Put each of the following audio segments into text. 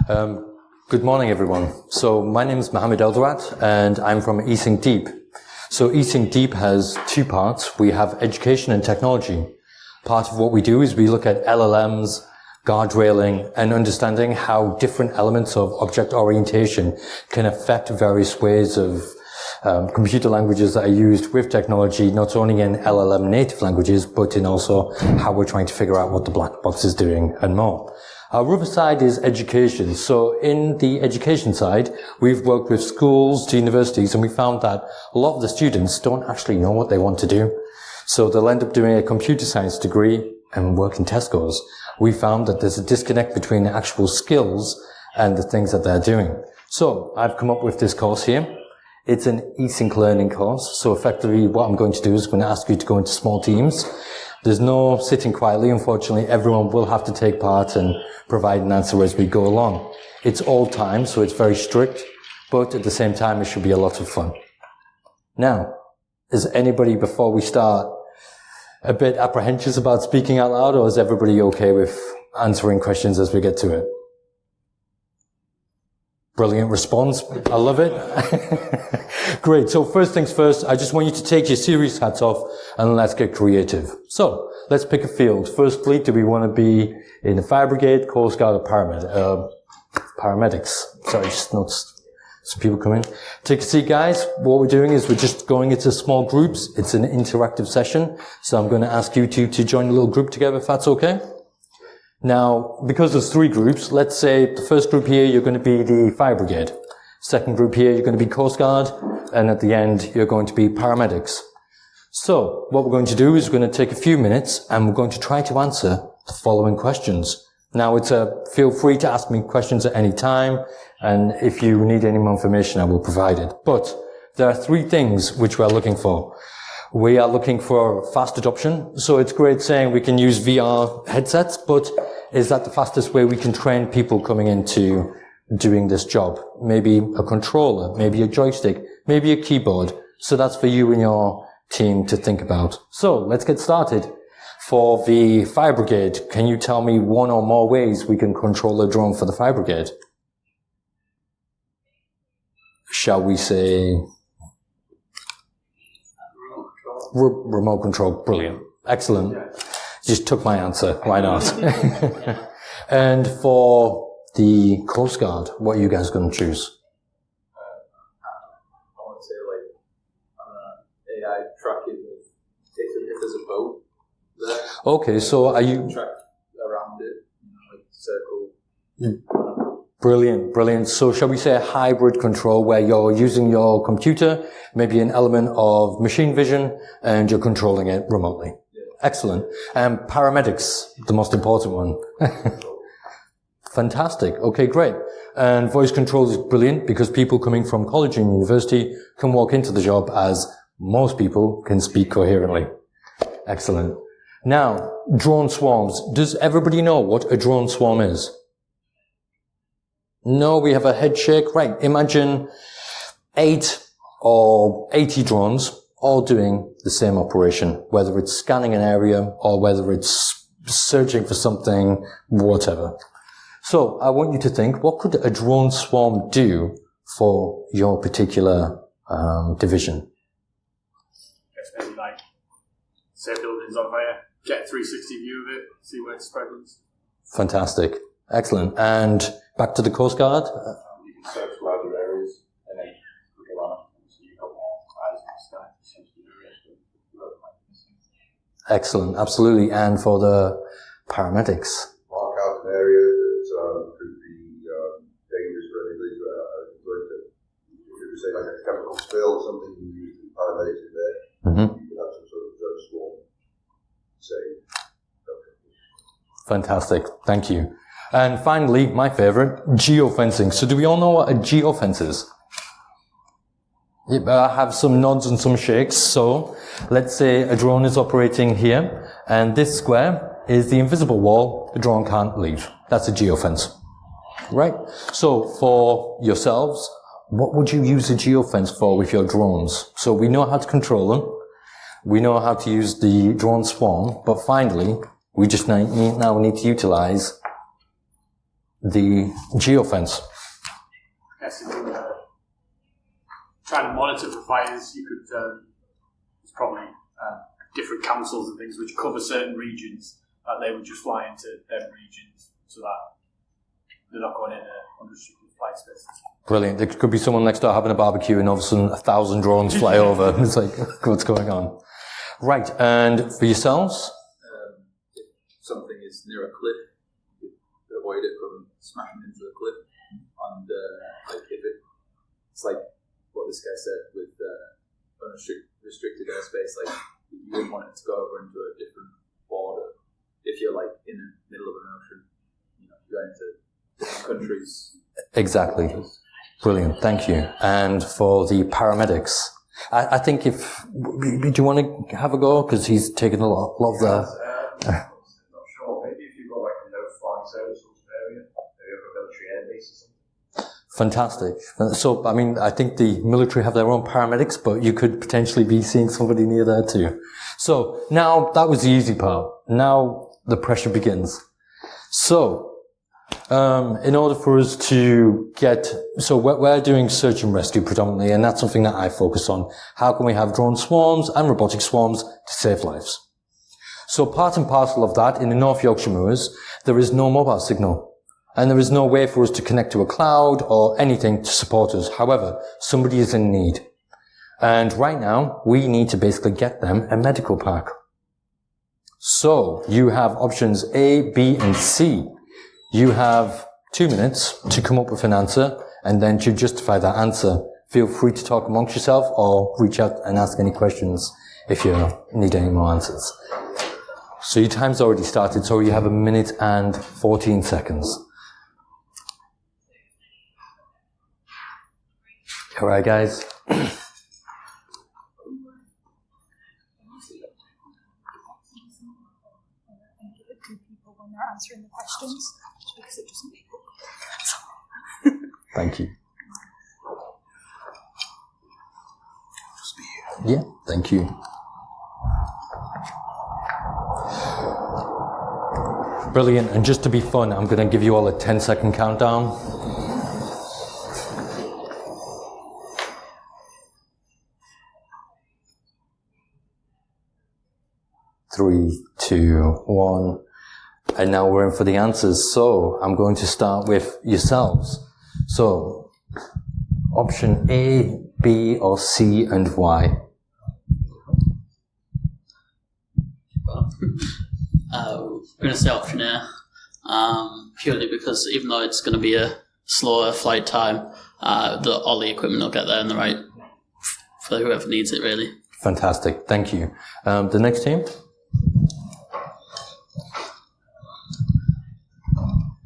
Good morning, everyone. So my name is Mohammed El-Bharrat, and I'm from eThink Deep. So eThink Deep has two parts. We have education and technology. Part of what we do is we look at LLMs, guardrailing, and understanding how different elements of object orientation can affect various ways of computer languages that are used with technology, not only in LLM native languages, but in also how we're trying to figure out what the black box is doing and more. Our other side is education. So in the education side, we've worked with schools to universities, and we found that a lot of the students don't actually know what they want to do. So they'll end up doing a computer science degree and work in Tesco's. We found that there's a disconnect between the actual skills and the things that they're doing. So I've come up with this course here. It's an async learning course. So effectively what I'm going to do is I'm going to ask you to go into small teams. There's no sitting quietly. Unfortunately, everyone will have to take part and provide an answer as we go along. It's all time, so it's very strict, but at the same time, it should be a lot of fun. Now, is anybody, before we start, a bit apprehensive about speaking out loud, or is everybody okay with answering questions as we get to it? Brilliant response. I love it. Great. So first things first, I just want you to take your serious hats off and let's get creative. So let's pick a field. Firstly, do we want to be in the fire brigade, Coast Guard, or paramedics? Sorry, just noticed some people come in. Take a seat, guys. What we're doing is we're just going into small groups. It's an interactive session. So I'm going to ask you two to join a little group together, if that's okay. Now, because there's three groups, let's say the first group here, you're going to be the fire brigade. Second group here, you're going to be Coast Guard. And at the end, you're going to be paramedics. So what we're going to do is we're going to take a few minutes and we're going to try to answer the following questions. Now, feel free to ask me questions at any time. And if you need any more information, I will provide it. But there are three things which we're looking for. We are looking for fast adoption. So it's great saying we can use VR headsets, but is that the fastest way we can train people coming into doing this job? Maybe a controller, maybe a joystick, maybe a keyboard. So that's for you and your team to think about. So let's get started. For the fire brigade, can you tell me one or more ways we can control a drone for the fire brigade? Shall we say remote control? Brilliant. Excellent. Just took my answer. Why not? And for the Coast Guard, what are you guys going to choose? I would say AI tracking if there's a boat there. Okay, so are you track around it, like circle. Brilliant, brilliant. So shall we say a hybrid control where you're using your computer, maybe an element of machine vision, and you're controlling it remotely? Yeah. Excellent. And paramedics, the most important one. Fantastic. Okay, great. And voice control is brilliant because people coming from college and university can walk into the job as most people can speak coherently. Excellent. Now, drone swarms. Does everybody know what a drone swarm is? No, we have a head shake. Right. Imagine 8 or 80 drones all doing the same operation, whether it's scanning an area or whether it's searching for something, whatever. So I want you to think, what could a drone swarm do for your particular division? Guess maybe set buildings on fire, get a 360 view of it, see where it's spreading. Fantastic. Excellent. And back to the Coast Guard. You can search larger areas and then go on so you've got more eyes in the sky. Excellent. Absolutely. And for the paramedics. Mark out an area that could be dangerous for anybody to say like a chemical spill or something, you use the paramedics in there. Mm-hmm. You can have some sort of drug swarm. Say. Fantastic. Thank you. And finally, my favorite, geofencing. So do we all know what a geofence is? I have some nods and some shakes. So let's say a drone is operating here, and this square is the invisible wall the drone can't leave. That's a geofence. Right? So for yourselves, what would you use a geofence for with your drones? So we know how to control them. We know how to use the drone swarm. But finally, we just now need to utilize the geofence. I guess if you were trying to monitor for fires, you could, there's probably different councils and things which cover certain regions, that they would just fly into them regions so that they're not going into unrestricted flight spaces. Brilliant. There could be someone next door having a barbecue and all of a sudden 1,000 drones fly over. It's like, what's going on? Right, and for yourselves? If something is near a cliff, you avoid it from smashing into the cliff. And like if it's like what this guy said with unrestricted airspace, like you wouldn't want it to go over into a different border. If you're like in the middle of an ocean, you know, you're going to different countries. Exactly. Brilliant. Thank you. And for the paramedics, I think do you want to have a go? Because he's taken a lot of the... Not sure. Maybe if you've got like a no-fly zone sort of area, maybe over a military air base or something. Fantastic. So, I mean, I think the military have their own paramedics, but you could potentially be seeing somebody near there too. So, now that was the easy part. Now the pressure begins. So, in order for us to we're doing search and rescue predominantly, and that's something that I focus on. How can we have drone swarms and robotic swarms to save lives? So part and parcel of that, in the North Yorkshire Moors, there is no mobile signal. And there is no way for us to connect to a cloud or anything to support us. However, somebody is in need. And right now, we need to basically get them a medical pack. So you have options A, B, and C. You have 2 minutes to come up with an answer, and then to justify that answer, feel free to talk amongst yourself or reach out and ask any questions if you need any more answers. So your time's already started, so you have 1 minute and 14 seconds. All right, guys. Answering the questions because it doesn't make Thank you. Yeah, thank you. Brilliant. And just to be fun, I'm going to give you all a 10-second countdown. 3, 2, 1. And now we're in for the answers. So I'm going to start with yourselves. So option A, B, or C, and why? We're going to say option A, purely because even though it's going to be a slower flight time, all the equipment will get there in the right for whoever needs it, really. Fantastic. Thank you. The next team?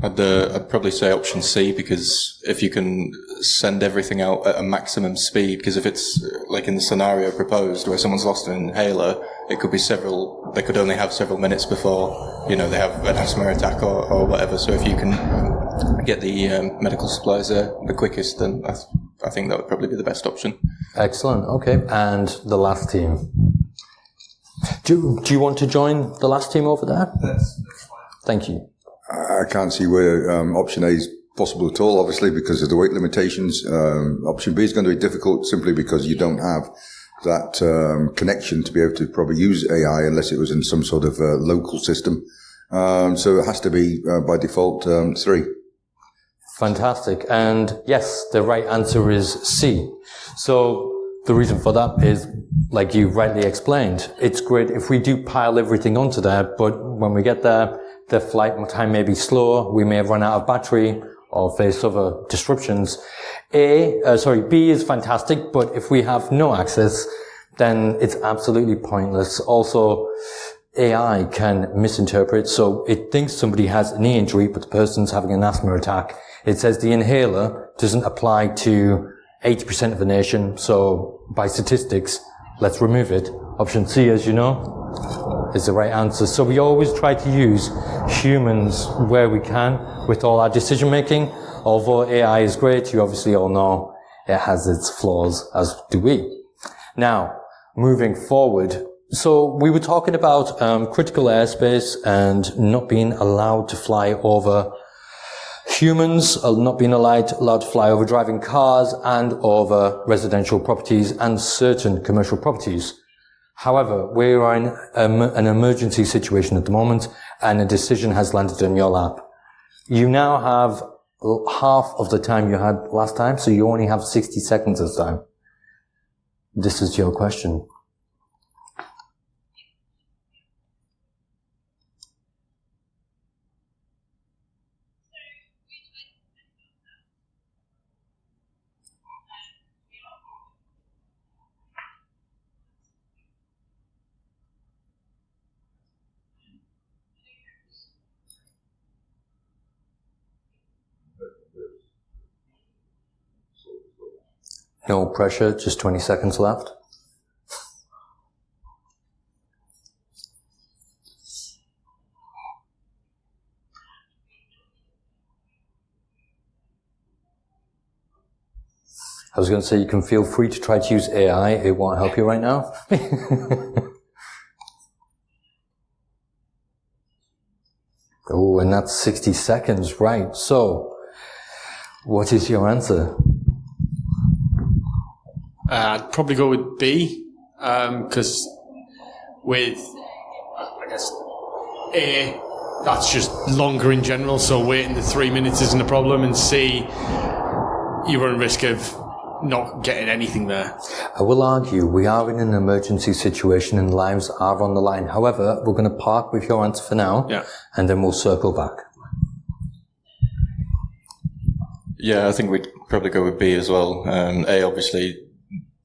I'd probably say option C, because if you can send everything out at a maximum speed, because if it's like in the scenario proposed where someone's lost an inhaler, it could be they could only have several minutes before, they have an asthma attack or whatever. So if you can get the medical supplies there the quickest, then I think that would probably be the best option. Excellent. Okay. And the last team. Do you want to join the last team over there? That's fine. Thank you. I can't see where option A is possible at all, obviously, because of the weight limitations. Option B is going to be difficult simply because you don't have that connection to be able to probably use AI unless it was in some sort of local system. So it has to be, by default, 3. Fantastic. And yes, the right answer is C. So the reason for that is, like you rightly explained, it's great if we do pile everything onto there, but when we get there, the flight time may be slower, we may have run out of battery or face other disruptions. B is fantastic, but if we have no access, then it's absolutely pointless. Also, AI can misinterpret, so it thinks somebody has a knee injury, but the person's having an asthma attack. It says the inhaler doesn't apply to 80% of the nation, so by statistics, let's remove it. Option C, as you know, is the right answer. So we always try to use humans where we can with all our decision making. Although AI is great, you obviously all know it has its flaws, as do we. Now, moving forward, so we were talking about critical airspace and not being allowed to fly over Humans are not being allowed to fly over driving cars and over residential properties and certain commercial properties. However, we are in an emergency situation at the moment, and a decision has landed in your lap. You now have half of the time you had last time, so you only have 60 seconds this time. This is your question. No pressure, just 20 seconds left. I was going to say you can feel free to try to use AI. It won't help you right now. Oh, and that's 60 seconds, right. So, what is your answer? I'd probably go with B, because with, I guess, A, that's just longer in general, so waiting the 3 minutes isn't a problem, and C, you run risk of not getting anything there. I will argue we are in an emergency situation and lives are on the line. However, we're going to park with your answer for now, and then we'll circle back. Yeah, I think we'd probably go with B as well. A, obviously,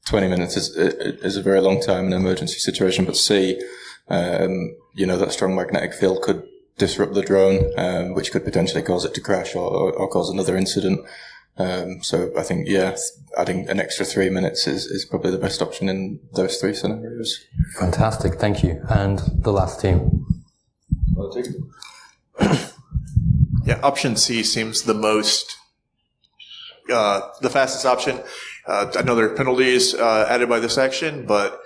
20 minutes is a very long time in an emergency situation, but C, that strong magnetic field could disrupt the drone, which could potentially cause it to crash or cause another incident. So I think, adding an extra 3 minutes is probably the best option in those three scenarios. Fantastic, thank you. And the last team. I'll take it. Yeah, option C seems the most, the fastest option. I know there are penalties added by this action, but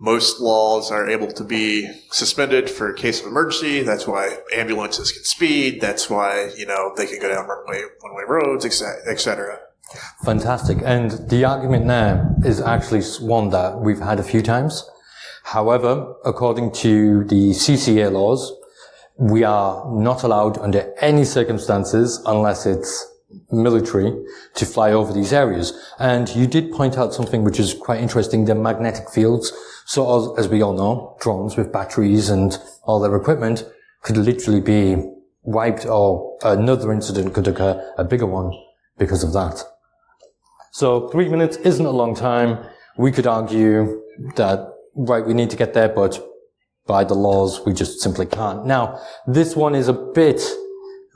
most laws are able to be suspended for a case of emergency. That's why ambulances can speed. That's why, they can go down one-way roads, et cetera. Fantastic. And the argument there is actually one that we've had a few times. However, according to the CCA laws, we are not allowed under any circumstances, unless it's military, to fly over these areas. And you did point out something which is quite interesting, the magnetic fields. So as we all know, drones with batteries and all their equipment could literally be wiped, or another incident could occur, a bigger one, because of that. So 3 minutes isn't a long time. We could argue that, right, we need to get there, but by the laws, we just simply can't. Now, this one is a bit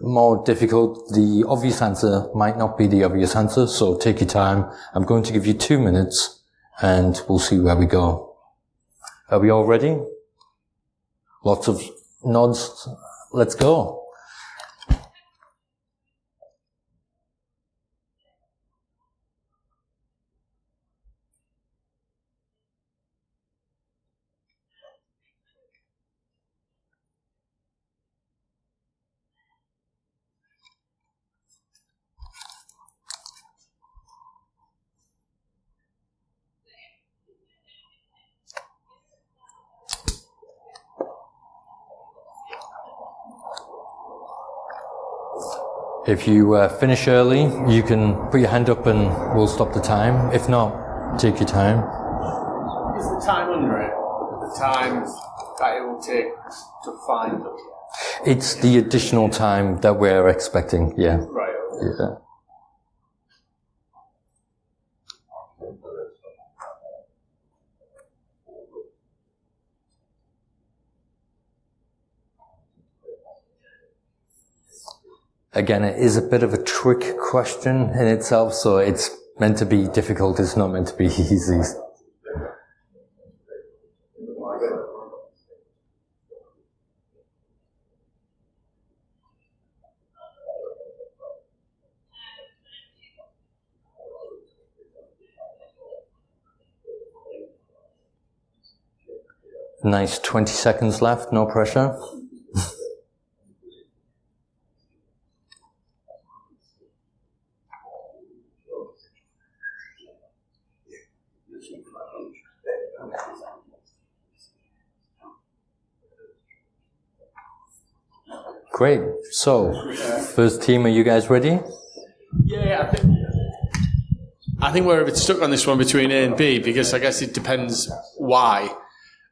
more difficult. The obvious answer might not be the obvious answer, so take your time. I'm going to give you 2 minutes, and we'll see where we go. Are we all ready? Lots of nods. Let's go. If you finish early, you can put your hand up and we'll stop the time. If not, take your time. Is the time under it? The time that it will take to find them? It's the additional time that we're expecting, yeah. Right. Yeah. Again, it is a bit of a trick question in itself, so it's meant to be difficult, it's not meant to be easy. Nice 20 seconds left, no pressure. Great. So, first team, are you guys ready? Yeah, I think we're a bit stuck on this one between A and B because I guess it depends why.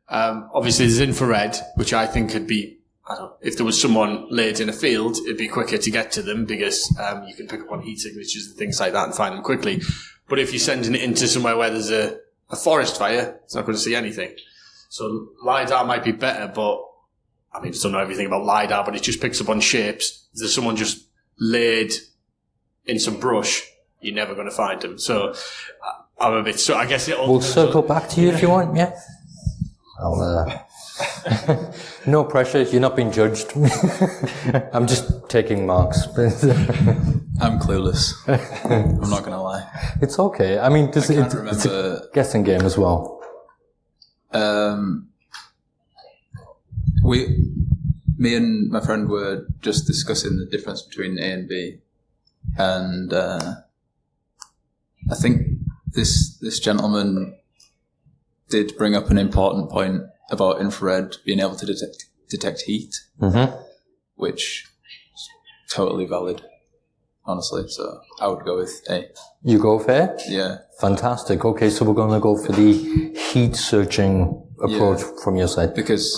Obviously, there's infrared, which I think could be, I don't know, if there was someone laid in a field, it'd be quicker to get to them because you can pick up on heat signatures and things like that and find them quickly. But if you're sending it into somewhere where there's a forest fire, it's not going to see anything. So LiDAR might be better, but I mean, I just don't know everything about LiDAR, but it just picks up on shapes. If there's someone just laid in some brush, you're never going to find them. So I'm a bit, so I guess we'll circle back to you if you want, yeah? No pressure, you're not being judged. I'm just taking marks. I'm clueless. I'm not going to lie. It's okay. I mean, it's a guessing game as well. Me and my friend were just discussing the difference between A and B, and I think this gentleman did bring up an important point about infrared being able to detect heat, which is totally valid, honestly. So I would go with A. You go for A? Yeah. Fantastic. Okay, so we're going to go for the heat searching approach from your side. Because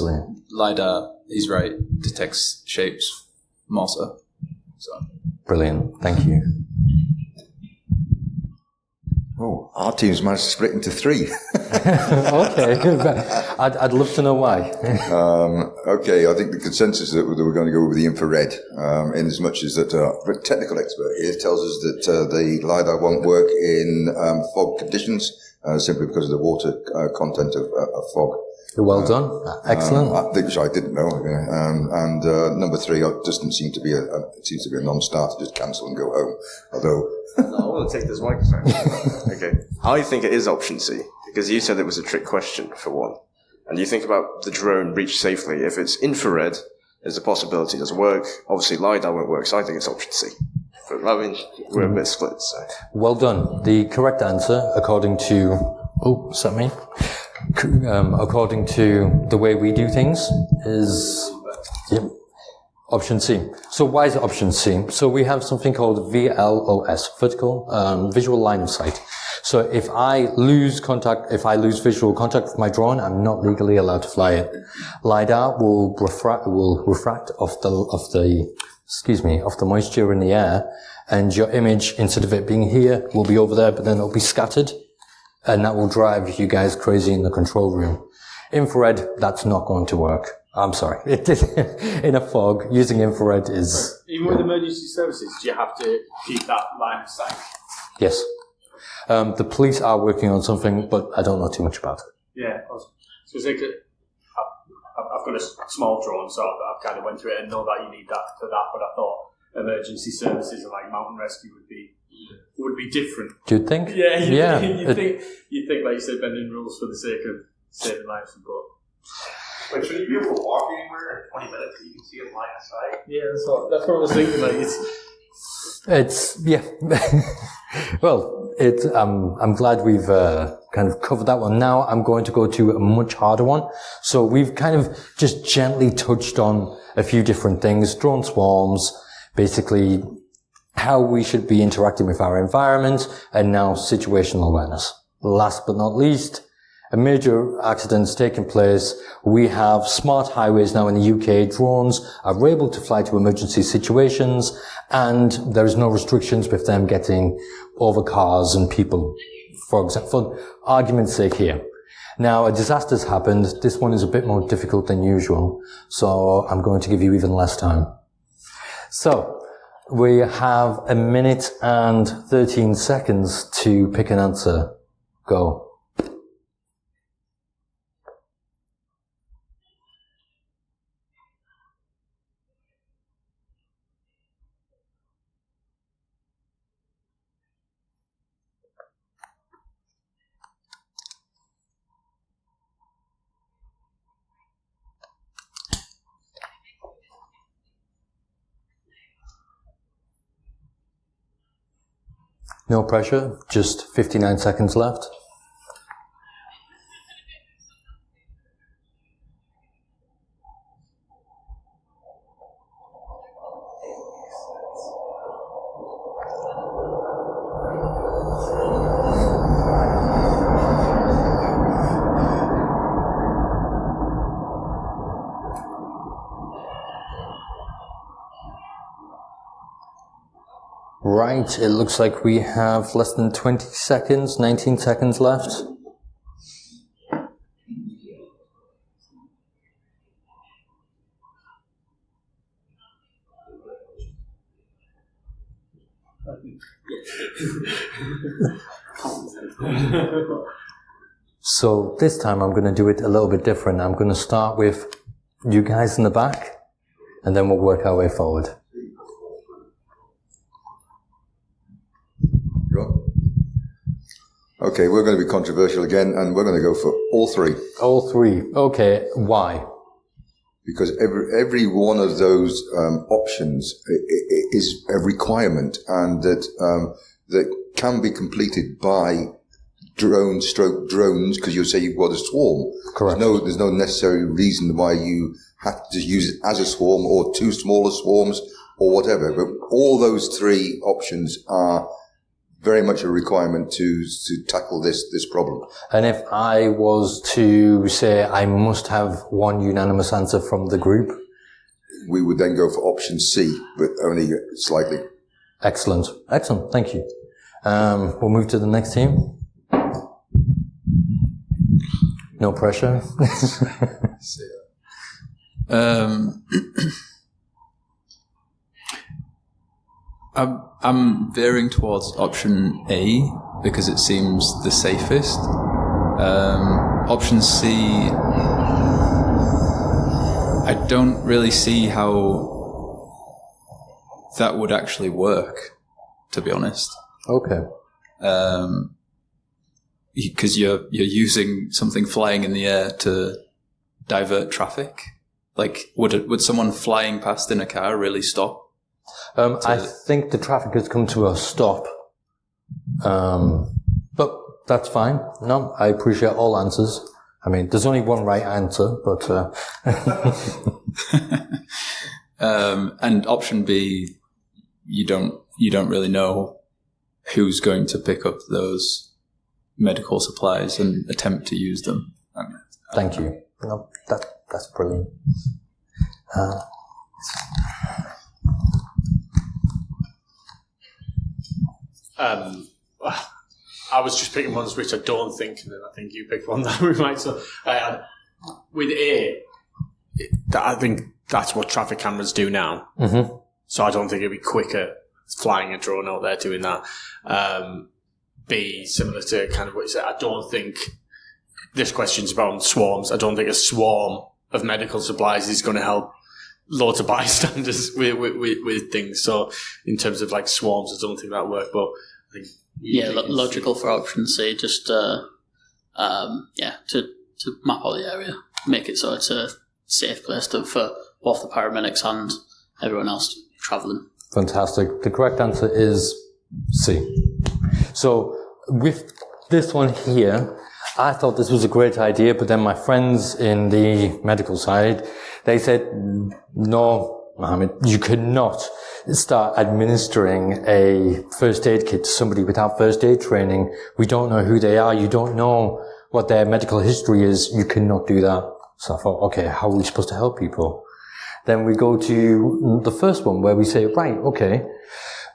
LiDAR, he's right, detects shapes more so. Brilliant. Thank you. Oh, our team's managed to split into 3. Okay. I'd love to know why. Okay, I think the consensus is that we're going to go with the infrared, in as much as that a technical expert here tells us that the LiDAR won't work in fog conditions, simply because of the water content of fog. Well done. Excellent. Which I didn't know. And number 3 doesn't seem to be it seems to be a non-starter, just cancel and go home. Although I want to take this microphone. Okay. I think it is option C, because you said it was a trick question, for one. And you think about the drone reach safely. If it's infrared, there's a possibility it doesn't work. Obviously, LiDAR won't work, so I think it's option C. But, I mean, we're a bit split, so. Well done. The correct answer, according to... Oh, is that me? According to the way we do things, is... Yep. Option C. So why is it option C? So we have something called VLOS, vertical visual line of sight. So if I lose visual contact with my drone, I'm not legally allowed to fly it. LiDAR will refract off the moisture in the air, and your image, instead of it being here, will be over there, but then it'll be scattered, and that will drive you guys crazy in the control room. Infrared, that's not going to work. I'm sorry. In a fog, using infrared is... Even with emergency services, do you have to keep that line of sight? Yes. The police are working on something, but I don't know too much about it. Yeah. I've got a small drone, so I've kind of went through it and know that you need that for that, but I thought emergency services and like mountain rescue would be different. Do you think? Yeah. Yeah. You think, like you said, bending rules for the sake of saving lives, but... Wait, should you be able to walk anywhere in 20 minutes and you can see a line of sight? Yeah, that's what I was thinking. Like it's yeah. Well, I'm glad we've kind of covered that one. Now I'm going to go to a much harder one. So we've kind of just gently touched on a few different things: drone swarms, basically how we should be interacting with our environment, and now situational awareness. Last but not least, a major accident's taking place. We have smart highways now in the UK. Drones are able to fly to emergency situations, and there is no restrictions with them getting over cars and people, for example, for argument's sake here. Now, a disaster's happened. This one is a bit more difficult than usual, so I'm going to give you even less time. So, we have 1 minute and 13 seconds to pick an answer. Go. No pressure, just 59 seconds left. Right, it looks like we have less than 20 seconds, 19 seconds left. So this time I'm going to do it a little bit different. I'm going to start with you guys in the back, and then we'll work our way forward. Okay, we're going to be controversial again, and we're going to go for all three. All three. Okay, why? Because every one of those options is a requirement, and that can be completed by drones, because you say you've got a swarm. Correct. There's no necessary reason why you have to use it as a swarm or two smaller swarms or whatever. But all those three options are very much a requirement to tackle this problem. And if I was to say I must have one unanimous answer from the group, we would then go for option C, but only slightly. Excellent. Thank you. We'll move to the next team. No pressure. I'm veering towards option A because it seems the safest. Option C, I don't really see how that would actually work, to be honest. Okay. Because you're using something flying in the air to divert traffic. Like, would someone flying past in a car really stop? I think the traffic has come to a stop. But that's fine. No, I appreciate all answers. I mean, there's only one right answer, but... and option B, you don't really know who's going to pick up those medical supplies and attempt to use them. Thank you. No, that's brilliant. I was just picking ones which I don't think, and then I think you picked one that we might. So, with A, I think that's what traffic cameras do now. Mm-hmm. So I don't think it'd be quicker flying a drone out there doing that. B, similar to kind of what you said, I don't think this question's about swarms. I don't think a swarm of medical supplies is going to help loads of bystanders with things. So in terms of like swarms, I don't think that'll work. But I think logical for option C. Just to map out the area, make it so it's a safe place for both the paramedics and everyone else travelling. Fantastic. The correct answer is C. So with this one here, I thought this was a great idea, but then my friends in the medical side, they said, no, Mohammed, you cannot start administering a first aid kit to somebody without first aid training. We don't know who they are. You don't know what their medical history is. You cannot do that. So I thought, okay, how are we supposed to help people? Then we go to the first one where we say, right, okay,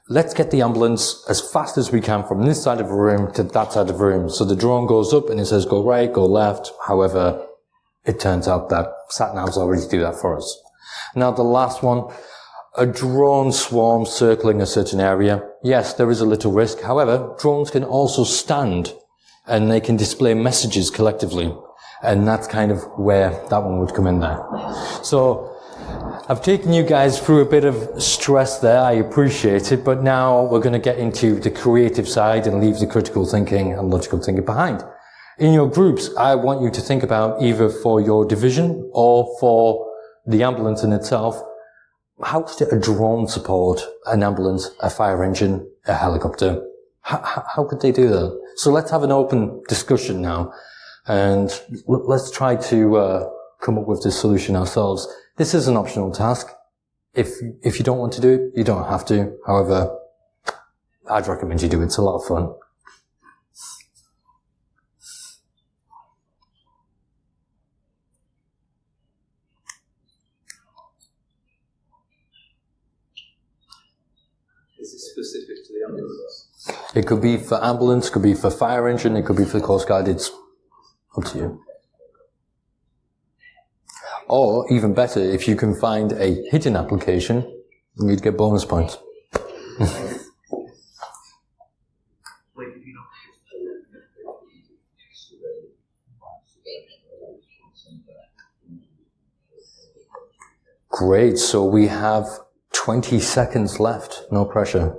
let's get the ambulance as fast as we can from this side of the room to that side of the room. So the drone goes up and it says go right, go left. However, it turns out that sat-navs already do that for us. Now the last one, a drone swarm circling a certain area. Yes, there is a little risk. However, drones can also stand and they can display messages collectively. And that's kind of where that one would come in there. So I've taken you guys through a bit of stress there. I appreciate it. But now we're going to get into the creative side and leave the critical thinking and logical thinking behind. In your groups, I want you to think about either for your division or for the ambulance in itself, how could a drone support an ambulance, a fire engine, a helicopter? How could they do that? So let's have an open discussion now. And let's try to come up with this solution ourselves. This is an optional task. If you don't want to do it, you don't have to. However, I'd recommend you do it. It's a lot of fun. Is it specific to the ambulance? It could be for ambulance, could be for fire engine, it could be for Coast Guard. It's up to you. Or, even better, if you can find a hidden application, you'd get bonus points. Great, so we have 20 seconds left, no pressure.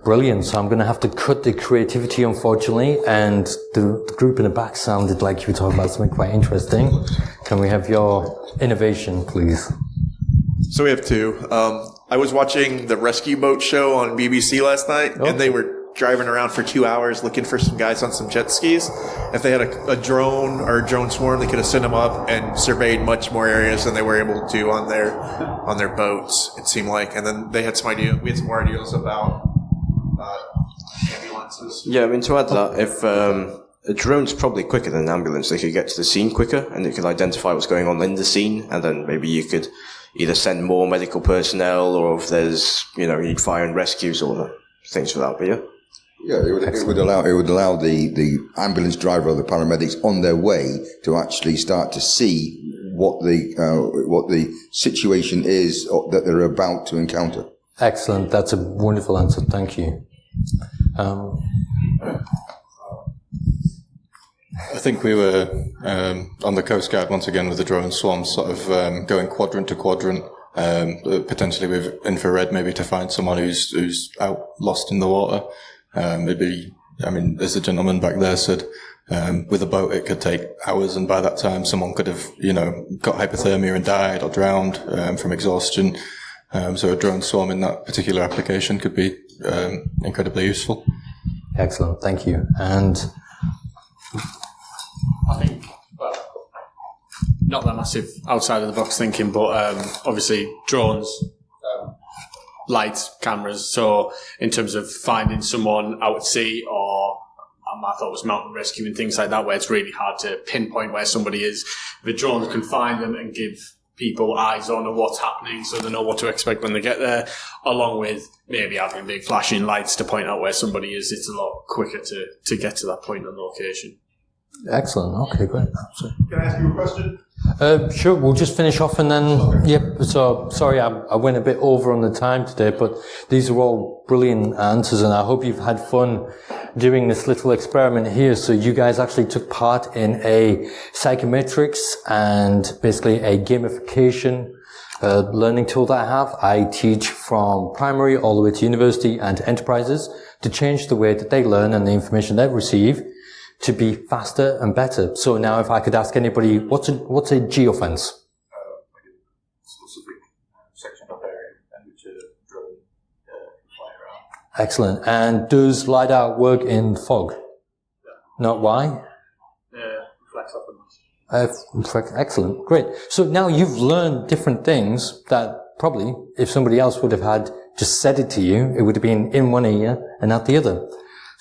Brilliant. So I'm going to have to cut the creativity, unfortunately, and the group in the back sounded like you were talking about something quite interesting. Can we have your innovation, please? So we have two. I was watching the Rescue Boat Show on BBC last night, and they were driving around for 2 hours looking for some guys on some jet skis. If they had a drone or a drone swarm, they could have sent them up and surveyed much more areas than they were able to on their boats, it seemed like. And then they had some idea. We had some more ideas about ambulances. Yeah, I mean, to add to that, if a drone's probably quicker than an ambulance, they could get to the scene quicker, and it could identify what's going on in the scene, and then maybe you could either send more medical personnel, or if there's, you need fire and rescues or things for that. But yeah. Yeah, it would allow the ambulance driver or the paramedics on their way to actually start to see what the situation is that they're about to encounter. Excellent. That's a wonderful answer. Thank you. I think we were on the Coast Guard once again with the drone swarms, sort of going quadrant to quadrant, potentially with infrared, maybe to find someone who's out lost in the water. Maybe, as the gentleman back there said, with a boat it could take hours, and by that time someone could have, got hypothermia and died or drowned from exhaustion. So a drone swarm in that particular application could be incredibly useful. Excellent, thank you. And I think, not that massive outside of the box thinking, but obviously drones, lights, cameras. So in terms of finding someone out at sea, or I thought it was mountain rescue and things like that, where it's really hard to pinpoint where somebody is. The drones can find them and give people eyes on what's happening, so they know what to expect when they get there, along with maybe having big flashing lights to point out where somebody is. It's a lot quicker to get to that point on location. Excellent. Okay, great. Can I ask you a question? Sure, we'll just finish off and then, yep. So, sorry, I went a bit over on the time today, but these are all brilliant answers, and I hope you've had fun doing this little experiment here. So you guys actually took part in a psychometrics and basically a gamification learning tool that I have. I teach from primary all the way to university and enterprises to change the way that they learn and the information they receive to be faster and better. So now if I could ask anybody, what's a geofence? Specific section of area in which a drone can fly around. Excellent. And does LiDAR work in fog? Not why? Reflects off the noise. Excellent. Great. So now you've learned different things that probably if somebody else would have had just said it to you, it would have been in one ear and out the other.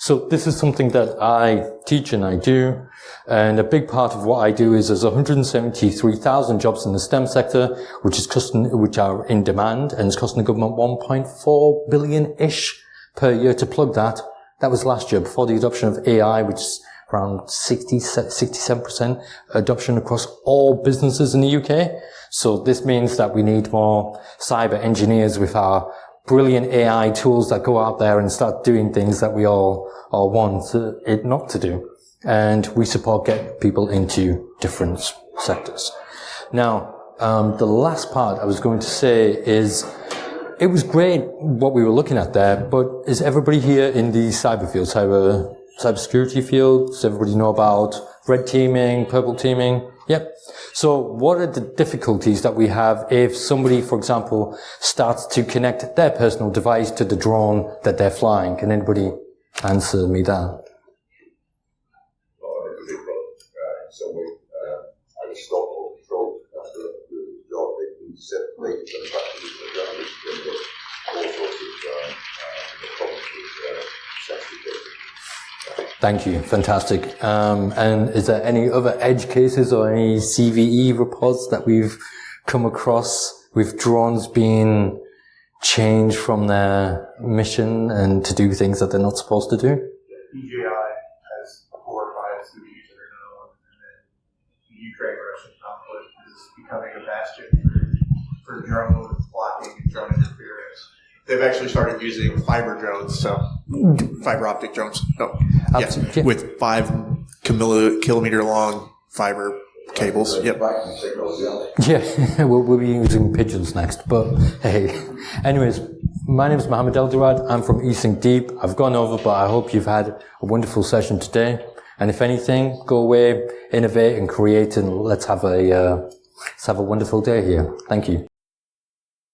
So this is something that I teach and I do, and a big part of what I do is there's 173,000 jobs in the STEM sector, which are in demand, and it's costing the government 1.4 billion-ish per year to plug that. That was last year before the adoption of AI, which is around 67% adoption across all businesses in the UK. So this means that we need more cyber engineers with our brilliant AI tools that go out there and start doing things that we all want it not to do. And we support get people into different sectors. Now, the last part I was going to say is, it was great what we were looking at there, but is everybody here in the cyber field, cybersecurity field? Does everybody know about red teaming, purple teaming? Yep. So what are the difficulties that we have if somebody, for example, starts to connect their personal device to the drone that they're flying? Can anybody answer me that? I stop all control after the job, they can set plates and factories and all sorts of Thank you. Fantastic. And is there any other edge cases or any CVE reports that we've come across with drones being changed from their mission and to do things that they're not supposed to do? DJI has 4 or 5 CVEs that are known, and then the Ukraine-Russian conflict is becoming a bastion for drone blocking and drone interference. They've actually started using fiber drones, so fiber optic drones. Oh, yeah, with 5 kilometer long fiber cables. Yep. Yeah, we'll be using pigeons next, but hey. Anyways, my name is Mohammed El-Bharrat. I'm from Easting Deep. I've gone over, but I hope you've had a wonderful session today. And if anything, go away, innovate and create, and let's have a wonderful day here. Thank you.